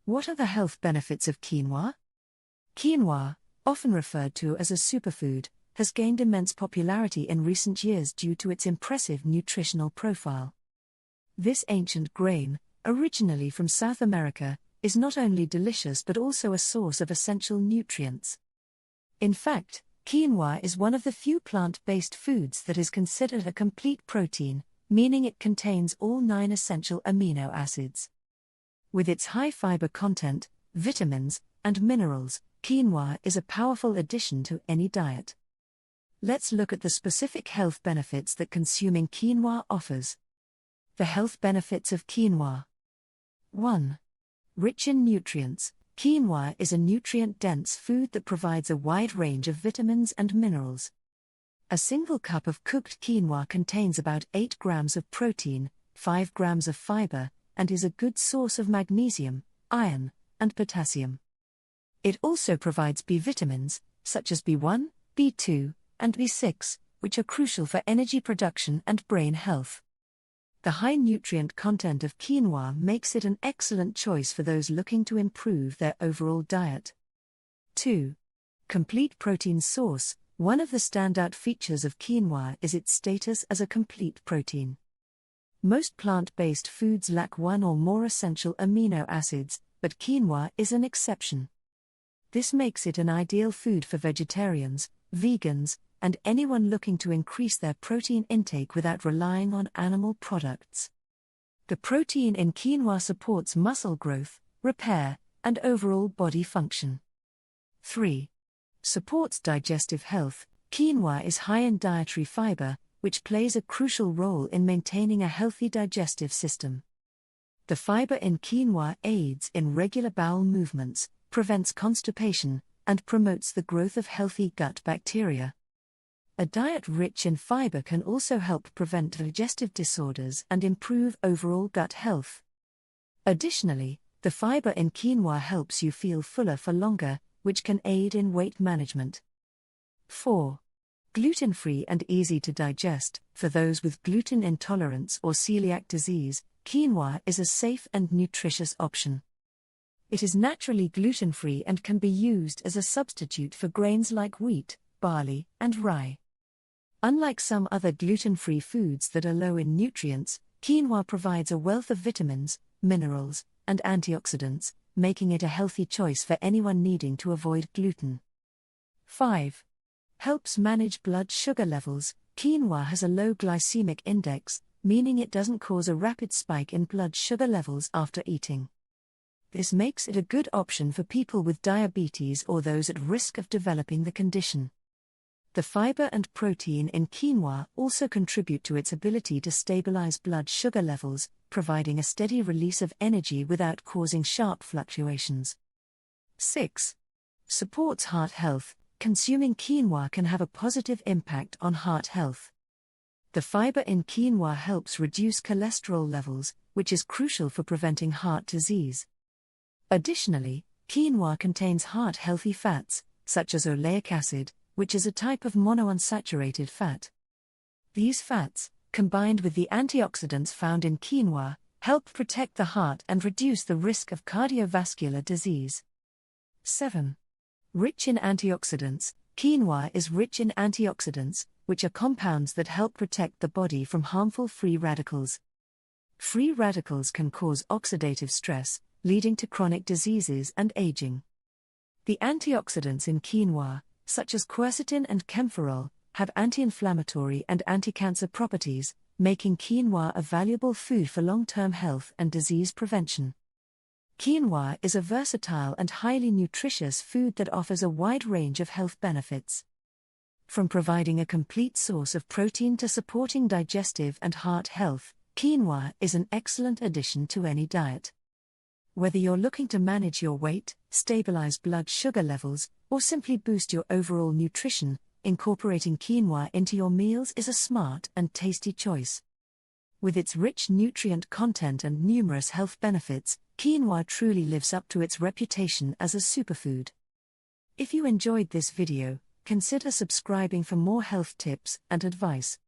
What are the health benefits of quinoa? Quinoa, often referred to as a superfood, has gained immense popularity in recent years due to its impressive nutritional profile. This ancient grain, originally from South America, is not only delicious but also a source of essential nutrients. In fact, quinoa is one of the few plant-based foods that is considered a complete protein, meaning it contains all 9 essential amino acids. With its high fiber content, vitamins, and minerals, quinoa is a powerful addition to any diet. Let's look at the specific health benefits that consuming quinoa offers. The health benefits of quinoa. 1. Rich in nutrients, quinoa is a nutrient-dense food that provides a wide range of vitamins and minerals. A single cup of cooked quinoa contains about 8 grams of protein, 5 grams of fiber, and is a good source of magnesium, iron, and potassium. It also provides B vitamins, such as B1, B2, and B6, which are crucial for energy production and brain health. The high nutrient content of quinoa makes it an excellent choice for those looking to improve their overall diet. 2. Complete protein source. One of the standout features of quinoa is its status as a complete protein. Most plant-based foods lack one or more essential amino acids, but quinoa is an exception. This makes it an ideal food for vegetarians, vegans, and anyone looking to increase their protein intake without relying on animal products. The protein in quinoa supports muscle growth, repair, and overall body function. 3. Supports digestive health. Quinoa is high in dietary fiber, which plays a crucial role in maintaining a healthy digestive system. The fiber in quinoa aids in regular bowel movements, prevents constipation, and promotes the growth of healthy gut bacteria. A diet rich in fiber can also help prevent digestive disorders and improve overall gut health. Additionally, the fiber in quinoa helps you feel fuller for longer, which can aid in weight management. 4. Gluten-free and easy to digest. For those with gluten intolerance or celiac disease, quinoa is a safe and nutritious option. It is naturally gluten-free and can be used as a substitute for grains like wheat, barley, and rye. Unlike some other gluten-free foods that are low in nutrients, quinoa provides a wealth of vitamins, minerals, and antioxidants, making it a healthy choice for anyone needing to avoid gluten. 5. Helps manage blood sugar levels. Quinoa has a low glycemic index, meaning it doesn't cause a rapid spike in blood sugar levels after eating. This makes it a good option for people with diabetes or those at risk of developing the condition. The fiber and protein in quinoa also contribute to its ability to stabilize blood sugar levels, providing a steady release of energy without causing sharp fluctuations. 6. Supports heart health. Consuming quinoa can have a positive impact on heart health. The fiber in quinoa helps reduce cholesterol levels, which is crucial for preventing heart disease. Additionally, quinoa contains heart-healthy fats, such as oleic acid, which is a type of monounsaturated fat. These fats, combined with the antioxidants found in quinoa, help protect the heart and reduce the risk of cardiovascular disease. 7. Rich in antioxidants. Quinoa is rich in antioxidants, which are compounds that help protect the body from harmful free radicals. Free radicals can cause oxidative stress, leading to chronic diseases and aging. The antioxidants in quinoa, such as quercetin and camphorol, have anti-inflammatory and anti-cancer properties, making quinoa a valuable food for long-term health and disease prevention. Quinoa is a versatile and highly nutritious food that offers a wide range of health benefits. From providing a complete source of protein to supporting digestive and heart health, quinoa is an excellent addition to any diet. Whether you're looking to manage your weight, stabilize blood sugar levels, or simply boost your overall nutrition, incorporating quinoa into your meals is a smart and tasty choice. With its rich nutrient content and numerous health benefits, quinoa truly lives up to its reputation as a superfood. If you enjoyed this video, consider subscribing for more health tips and advice.